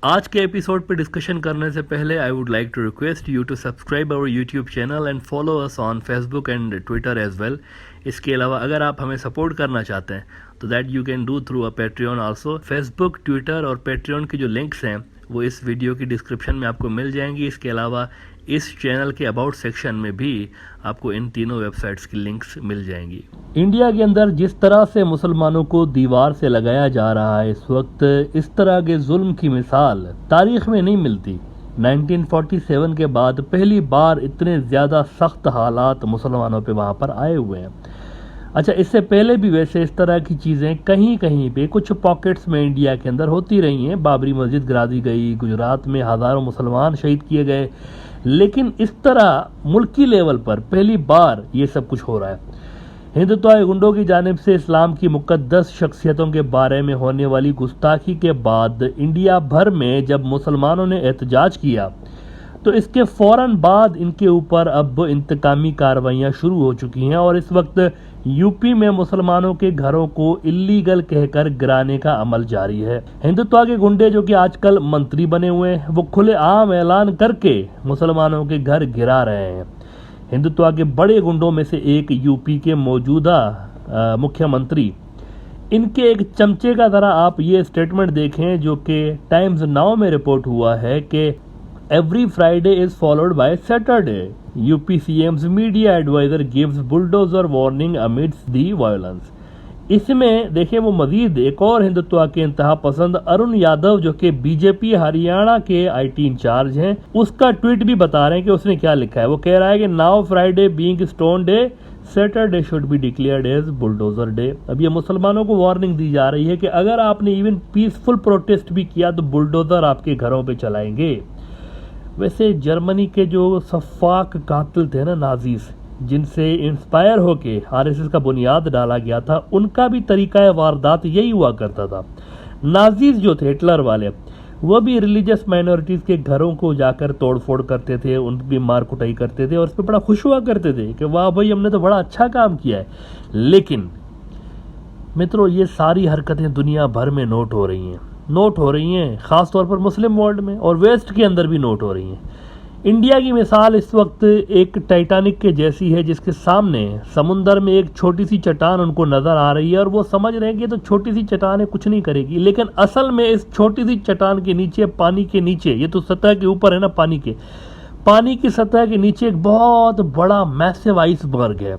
आज के एपिसोड पे डिस्कशन करने से पहले I would like to request you to subscribe our YouTube channel and follow us on Facebook and Twitter as well. इसके अलावा अगर आप हमें सपोर्ट करना चाहते हैं तो that you can do through a Patreon also. Facebook, Twitter और पेट्रियन की जो लिंक्स हैं वो इस वीडियो की डिस्क्रिप्शन में आपको मिल जाएंगी। इसके अलावा इस चैनल के अबाउट सेक्शन में भी आपको इन तीनों वेबसाइट्स की लिंक्स मिल जाएंगी। इंडिया के अंदर जिस तरह से मुसलमानों को दीवार से लगाया जा रहा है इस वक्त, इस तरह के जुल्म की मिसाल तारीख में नहीं मिलती। 1947 के बाद पहली बार इतने ज़्यादा सख्त हालात मुसलमानों पे वहाँ पर आए हुए हैं। अच्छा, इससे पहले भी वैसे इस तरह की चीज़ें कहीं कहीं पे कुछ पॉकेट्स में इंडिया के अंदर होती रही हैं। बाबरी मस्जिद गिरा दी गई, गुजरात में हज़ारों मुसलमान शहीद किए गए, लेकिन इस तरह मुल्की लेवल पर पहली बार ये सब कुछ हो रहा है। हिंदुत्व गुंडों की जानिब से इस्लाम की मुक़द्दस शख्सियतों के बारे में होने वाली गुस्ताखी के बाद इंडिया भर में जब मुसलमानों ने एहतजाज किया तो इसके फ़ौरन बाद इनके ऊपर अब इंतकामी कार्रवाइयाँ शुरू हो चुकी हैं और इस वक्त यूपी में मुसलमानों के घरों को इल्लीगल कहकर गिराने का अमल जारी है। हिंदुत्व के गुंडे जो कि आजकल मंत्री बने हुए हैं वो खुलेआम ऐलान करके मुसलमानों के घर गिरा रहे हैं। हिंदुत्व के बड़े गुंडों में से एक यूपी के मौजूदा मुख्यमंत्री, इनके एक चमचे का तरह आप ये स्टेटमेंट देखें जो कि टाइम्स नाउ में रिपोर्ट हुआ है कि every Friday is followed by Saturday. UP CM's media adviser gives bulldozer warning amidst the violence. इसमें देखिए वो मजीद एक और हिंदुत्व के इंतहा पसंद अरुण यादव जो कि बीजेपी हरियाणा के आईटी इंचार्ज हैं, उसका ट्वीट भी बता रहे हैं कि उसने क्या लिखा है। वो कह रहा है कि now Friday being stone day, Saturday should be declared as bulldozer day. अब ये मुसलमानों को वार्निंग दी जा रही है कि अगर आपने इवन पीसफुल प्रोटेस्ट भी किया तो बुलडोजर आपके घरों पे चलाएंगे। वैसे जर्मनी के जो सफाक कातिल थे ना, नाजीज, जिनसे इंस्पायर होके आरएसएस का बुनियाद डाला गया था, उनका भी तरीका वारदात यही हुआ करता था। नाजीज जो थे, हिटलर वाले, वो भी रिलीजियस माइनॉरिटीज़ के घरों को जाकर तोड़फोड़ करते थे, उनकी मार कुटाई करते थे और उस पर बड़ा खुश हुआ करते थे कि वाह भाई हमने तो बड़ा अच्छा काम किया है। लेकिन मित्रों, ये सारी हरकतें दुनिया भर में नोट हो रही हैं, ख़ास तौर पर मुस्लिम वर्ल्ड में और वेस्ट के अंदर भी नोट हो रही हैं। इंडिया की मिसाल इस वक्त एक टाइटैनिक के जैसी है जिसके सामने समुंदर में एक छोटी सी चट्टान उनको नज़र आ रही है और वो समझ रहे हैं कि तो छोटी सी चट्टान है, कुछ नहीं करेगी, लेकिन असल में इस छोटी सी चट्टान के नीचे, पानी के नीचे, ये तो सतह के ऊपर है ना, पानी की सतह के नीचे एक बहुत बड़ा मैसिव आइसबर्ग है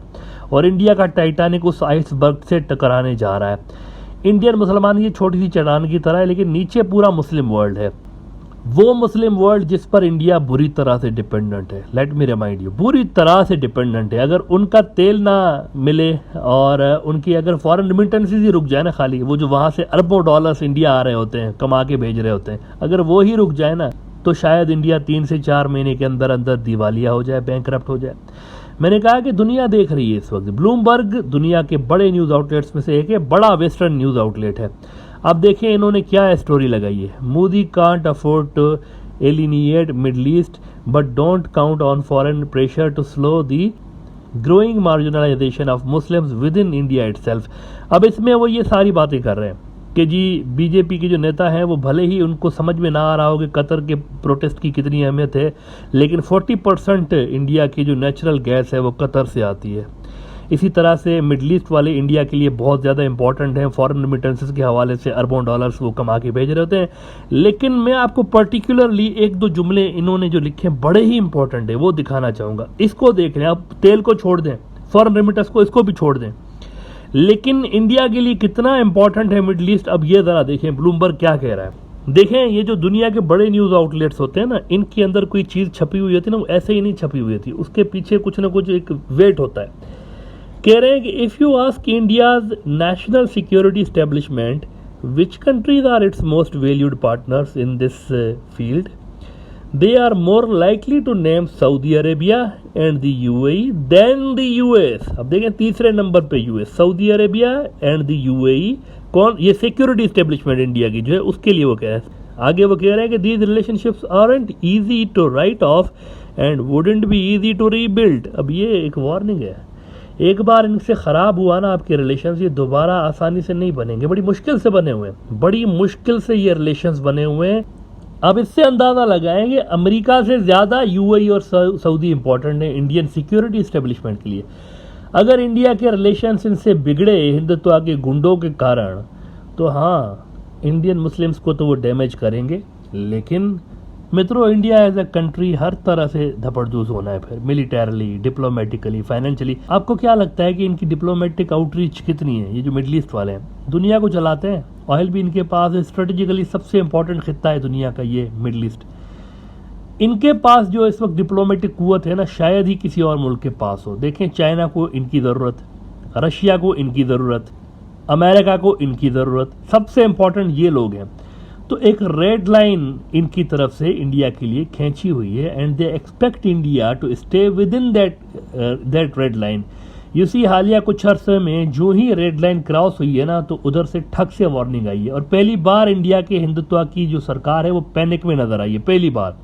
और इंडिया का टाइटैनिक उस आइसबर्ग से टकराने जा रहा है। इंडियन मुसलमान ये छोटी सी चट्टान की तरह है, लेकिन नीचे पूरा मुस्लिम वर्ल्ड है। वो मुस्लिम वर्ल्ड जिस पर इंडिया बुरी तरह से डिपेंडेंट है, लेट मी रिमाइंड यू, बुरी तरह से डिपेंडेंट है। अगर उनका तेल ना मिले और उनकी अगर फॉरेन रिमिटेंसेस ही रुक जाए ना, खाली वो जो वहाँ से अरबों डॉलर्स इंडिया आ रहे होते हैं, कमा के भेज रहे होते हैं, अगर वो ही रुक जाए ना तो शायद इंडिया 3 से 4 महीने के अंदर अंदर दिवालिया हो जाए, बैंकरप्ट हो जाए। मैंने कहा कि दुनिया देख रही है इस वक्त। ब्लूमबर्ग दुनिया के बड़े न्यूज़ आउटलेट्स में से एक है, बड़ा वेस्टर्न न्यूज़ आउटलेट है। अब देखें इन्होंने क्या स्टोरी लगाई है। Modi can't afford to alienate middle east but don't count on foreign pressure to slow the growing marginalisation of Muslims within India itself. अब इसमें वो ये सारी बातें कर रहे हैं कि जी बीजेपी के जो नेता हैं वो भले ही उनको समझ में ना आ रहा हो कि कतर के प्रोटेस्ट की कितनी अहमियत है, लेकिन 40% इंडिया की जो नेचुरल गैस है वो कतर से आती है। इसी तरह से मिडल ईस्ट वाले इंडिया के लिए बहुत ज़्यादा इंपॉर्टेंट हैं, फॉरेन रिमिटेंसेस के हवाले से अरबों डॉलर्स वो कमा के भेज रहे होते हैं। लेकिन मैं आपको पर्टिकुलरली 1-2 जुमले इन्होंने जो लिखे हैं बड़े ही इंपॉर्टेंट है, वो दिखाना चाहूँगा। इसको देख लें, आप तेल को छोड़ दें, फॉरेन रिमिटेंस को, इसको भी छोड़ दें, लेकिन इंडिया के लिए कितना इंपॉर्टेंट है मिडल ईस्ट, अब ये ज़रा देखें ब्लूमबर्ग क्या कह रहा है। देखें, ये जो दुनिया के बड़े न्यूज़ आउटलेट्स होते हैं ना, इनके अंदर कोई चीज़ छपी हुई होती है ना, वो ऐसे ही नहीं छपी हुई थी, उसके पीछे कुछ ना कुछ एक वेट होता है। कह रहे हैं कि if you ask India's national security establishment which countries are its most valued partners in this field, they are more likely to name Saudi Arabia and the UAE than the US। अब देखें तीसरे number पे US, Saudi Arabia and the UAE. कौन? ये security establishment India की जो है उसके लिए वो कह रहे हैं। आगे वो कह रहे हैं कि these relationships aren't easy to write off and wouldn't be easy to rebuild. अब ये एक वार्निंग है, एक बार इनसे ख़राब हुआ ना आपके रिलेशंस, ये दोबारा आसानी से नहीं बनेंगे, बड़ी मुश्किल से बने हुए हैं, बड़ी मुश्किल से ये रिलेशंस बने हुए हैं। अब इससे अंदाज़ा लगाएं कि अमेरिका से ज़्यादा यूएई और सऊदी इंपॉर्टेंट है इंडियन सिक्योरिटी इस्टेब्लिशमेंट के लिए। अगर इंडिया के रिलेशंस इनसे बिगड़े हिंदुत्व के गुंडों के कारण, तो हाँ, इंडियन मुस्लिम्स को तो वो डैमेज करेंगे, लेकिन मित्रों इंडिया एज अ कंट्री हर तरह से धपड़धूस होना है फिर, मिलिटरली, डिप्लोमेटिकली, फाइनेंशियली। आपको क्या लगता है कि इनकी डिप्लोमेटिक आउटरीच कितनी है? ये जो मिडल ईस्ट वाले हैं दुनिया को चलाते हैं, ऑयल भी इनके पास है, स्ट्रेटेजिकली सबसे इंपॉर्टेंट खित्ता है दुनिया का ये मिडल ईस्ट। इनके पास जो इस वक्त डिप्लोमेटिक कुव्वत है ना, शायद ही किसी और मुल्क के पास हो। देखें, चाइना को इनकी ज़रूरत, रशिया को इनकी ज़रूरत, अमेरिका को इनकी ज़रूरत, सबसे इंपॉर्टेंट ये लोग हैं। तो एक रेड लाइन इनकी तरफ से इंडिया के लिए खींची हुई है and they expect India to stay within that red line. You see, हालिया कुछ अरसे में जो ही रेड लाइन क्रॉस हुई है ना, तो उधर से ठग से वार्निंग आई है और पहली बार इंडिया के हिंदुत्व की जो सरकार है वो पैनिक में नजर आई है, पहली बार।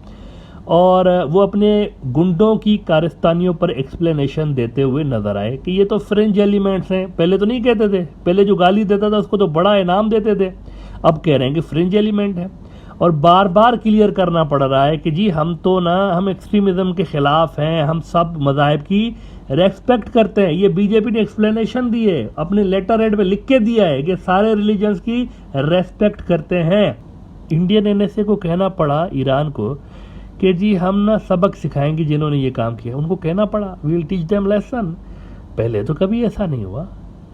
और वो अपने गुंडों की कारस्तानियों पर एक्सप्लेनेशन देते हुए नजर आए कि ये तो फ्रेंच एलिमेंट्स हैं। पहले तो नहीं कहते थे, पहले जो गाली देता था उसको तो बड़ा इनाम देते थे, अब कह रहे हैं कि फ्रेंच एलिमेंट है। और बार बार क्लियर करना पड़ रहा है कि जी हम तो ना, हम एक्सट्रीमिज्म के खिलाफ हैं, हम सब मज़ाहिब की रेस्पेक्ट करते हैं। ये बीजेपी ने एक्सप्लेनेशन दी है, अपने लेटर हेड पे लिख के दिया है कि सारे रिलीजन्स की रेस्पेक्ट करते हैं। इंडियन एनएसए को कहना पड़ा, ईरान को, कि जी हम ना सबक सिखाएंगे जिन्होंने ये काम किया। उनको कहना पड़ा, we will teach them lesson. पहले तो कभी ऐसा नहीं हुआ।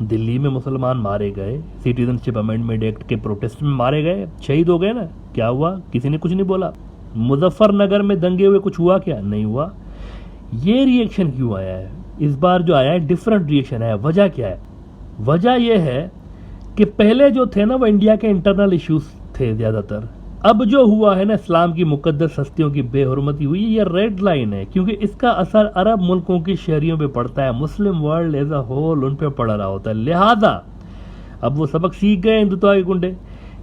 दिल्ली में मुसलमान मारे गए, सिटीजनशिप अमेंडमेंट एक्ट के प्रोटेस्ट में मारे गए, शहीद हो गए ना, क्या हुआ? किसी ने कुछ नहीं बोला। मुजफ्फरनगर में दंगे हुए, कुछ हुआ क्या? नहीं हुआ। ये रिएक्शन क्यों आया है? इस बार जो आया है डिफरेंट रिएक्शन आया। वजह क्या है? वजह यह है कि पहले जो थे ना वो इंडिया के इंटरनल इश्यूज थे ज़्यादातर। अब जो हुआ है ना, इस्लाम की मुकद्दस हस्तियों की बेहुरमती हुई, ये रेड लाइन है, क्योंकि इसका असर अरब मुल्कों की शहरियों पे पड़ता है, मुस्लिम वर्ल्ड एज अ होल उन पे पड़ रहा होता है। लिहाजा अब वो सबक सीख गए हिंदुत्व के गुंडे,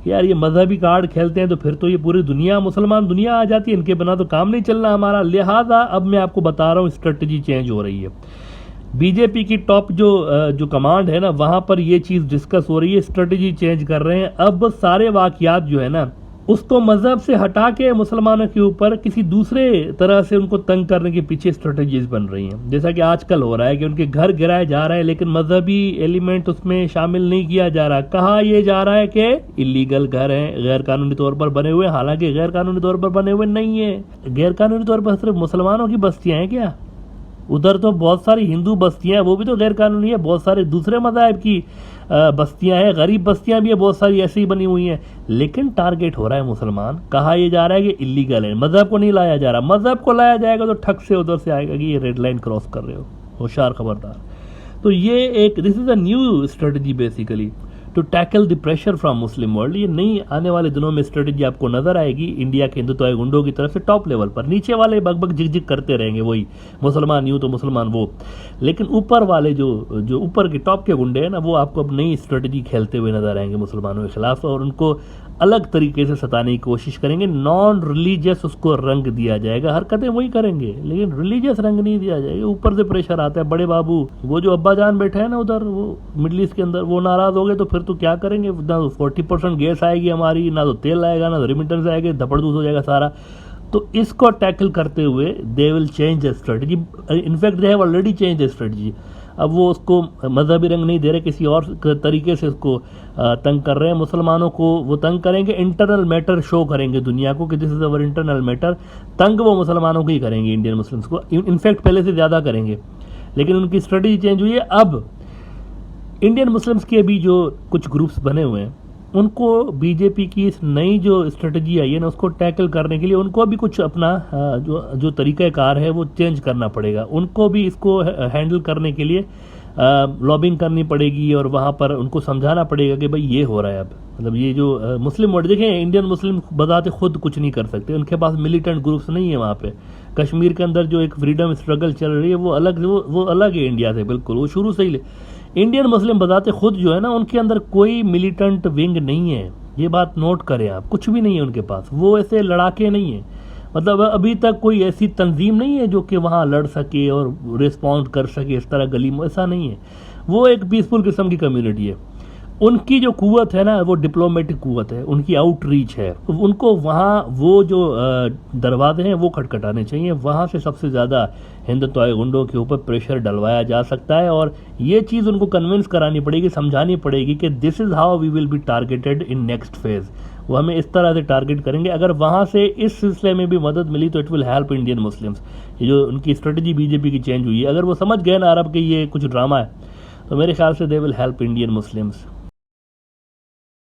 यार ये मजहबी कार्ड खेलते हैं तो फिर तो ये पूरी दुनिया, मुसलमान दुनिया आ जाती है, इनके बिना तो काम नहीं चलना हमारा। लिहाजा अब मैं आपको बता रहा हूँ, स्ट्रेटजी चेंज हो रही है। बीजेपी की टॉप जो कमांड है ना, वहां पर ये चीज डिस्कस हो रही है, स्ट्रेटजी चेंज कर रहे हैं। अब सारे वाकयात जो है ना, उसको मजहब से हटा के मुसलमानों के ऊपर किसी दूसरे तरह से उनको तंग करने के पीछे स्ट्रेटजीज बन रही हैं। जैसा कि आजकल हो रहा है कि उनके घर गिराए जा रहे हैं, लेकिन मजहबी एलिमेंट उसमें शामिल नहीं किया जा रहा। कहा यह जा रहा है कि इलीगल घर हैं, गैर कानूनी तौर पर बने हुए, हालांकि गैर कानूनी तौर पर बने हुए नहीं है। गैर कानूनी तौर पर सिर्फ मुसलमानों की बस्तियां हैं क्या? उधर तो बहुत सारी हिंदू बस्तियां हैं, वो भी तो गैर कानूनी है। बहुत सारे दूसरे मज़ाहिब की बस्तियां हैं, गरीब बस्तियां भी है, बहुत सारी ऐसी ही बनी हुई हैं, लेकिन टारगेट हो रहा है मुसलमान। कहा यह जा रहा है कि इलीगल है, मज़हब को नहीं लाया जा रहा। मज़हब को लाया जाएगा तो ठग से उधर से आएगा कि ये रेड लाइन क्रॉस कर रहे हो, होशियार, खबरदार। तो ये एक, this is a new strategy basically to tackle the pressure from Muslim world. ये नई आने वाले दिनों में स्ट्रेटजी आपको नजर आएगी इंडिया के हिंदुत्व गुंडों की तरफ से टॉप लेवल पर। नीचे वाले बकबक झिकझिक करते रहेंगे, वही मुसलमान यूं तो मुसलमान वो, लेकिन ऊपर वाले जो ऊपर के टॉप के गुंडे हैं ना, वो आपको अब नई स्ट्रेटजी खेलते हुए नजर आएंगे मुसलमानों के खिलाफ, और उनको अलग तरीके से सताने की कोशिश करेंगे। नॉन रिलीजियस उसको रंग दिया जाएगा, हरकतें वही करेंगे, लेकिन रिलीजियस रंग नहीं दिया जाएगा। ऊपर से प्रेशर आता है, बड़े बाबू, वो जो अब्बा जान बैठे हैं ना उधर, वो मिडल ईस्ट के अंदर, वो नाराज हो गए तो फिर तो क्या करेंगे? ना तो 40% गैस आएगी हमारी, ना तो तेल आएगा, ना तो रिमिटेंस आएगा, धपड़धूस हो जाएगा सारा। तो इसको टैकल करते हुए they will change the strategy. In fact they have already change the strategy. अब वो उसको मजहबी रंग नहीं दे रहे, किसी और तरीके से उसको तंग कर रहे हैं। मुसलमानों को वो तंग करेंगे, इंटरनल मैटर शो करेंगे दुनिया को कि this is our internal matter. तंग वो मुसलमानों को ही करेंगे, इंडियन मुस्लिम्स को, इनफैक्ट पहले से ज़्यादा करेंगे। लेकिन उनकी स्ट्रेटजी चेंज हुई है। अब इंडियन मुस्लिम्स के भी जो कुछ ग्रुप्स बने हुए हैं, उनको बीजेपी की इस नई जो स्ट्रेटजी आई है ना, उसको टैकल करने के लिए उनको भी कुछ अपना जो तरीक़ाकार है वो चेंज करना पड़ेगा। उनको भी इसको हैंडल करने के लिए लॉबिंग करनी पड़ेगी, और वहाँ पर उनको समझाना पड़ेगा कि भाई ये हो रहा है। अब मतलब ये जो मुस्लिम वर्ल्ड, देखें इंडियन मुस्लिम बजाते खुद कुछ नहीं कर सकते, उनके पास मिलिटेंट ग्रुप्स नहीं है। वहाँ पे कश्मीर के अंदर जो एक फ्रीडम स्ट्रगल चल रही है वो अलग है इंडिया से, बिल्कुल, वो शुरू से ही। इंडियन मुस्लिम बताते खुद जो है ना, उनके अंदर कोई मिलिटेंट विंग नहीं है, ये बात नोट करें आप, कुछ भी नहीं है उनके पास। वो ऐसे लड़ाके नहीं है, मतलब अभी तक कोई ऐसी तंजीम नहीं है जो कि वहाँ लड़ सके और रिस्पॉन्ड कर सके इस तरह गली में, ऐसा नहीं है। वो एक पीसफुल किस्म की कम्युनिटी है। उनकी जो कुव्वत है ना वो डिप्लोमेटिक कुव्वत है, उनकी आउटरीच है। उनको वहाँ वो जो दरवाजे हैं वो खटखटाने चाहिए, वहाँ से सबसे ज़्यादा हिंदुत्व गुंडों के ऊपर प्रेशर डलवाया जा सकता है। और ये चीज़ उनको कन्विंस करानी पड़ेगी, समझानी पड़ेगी कि this is how we will be targeted in next phase. वो हमें इस तरह से टारगेट करेंगे। अगर वहाँ से इस सिलसिले में भी मदद मिली तो it will help Indian Muslims. ये जो उनकी स्ट्रेटजी बीजेपी की चेंज हुई है, अगर वो समझ गए ना अरब कि ये कुछ ड्रामा है, तो मेरे ख्याल से they will help Indian Muslims.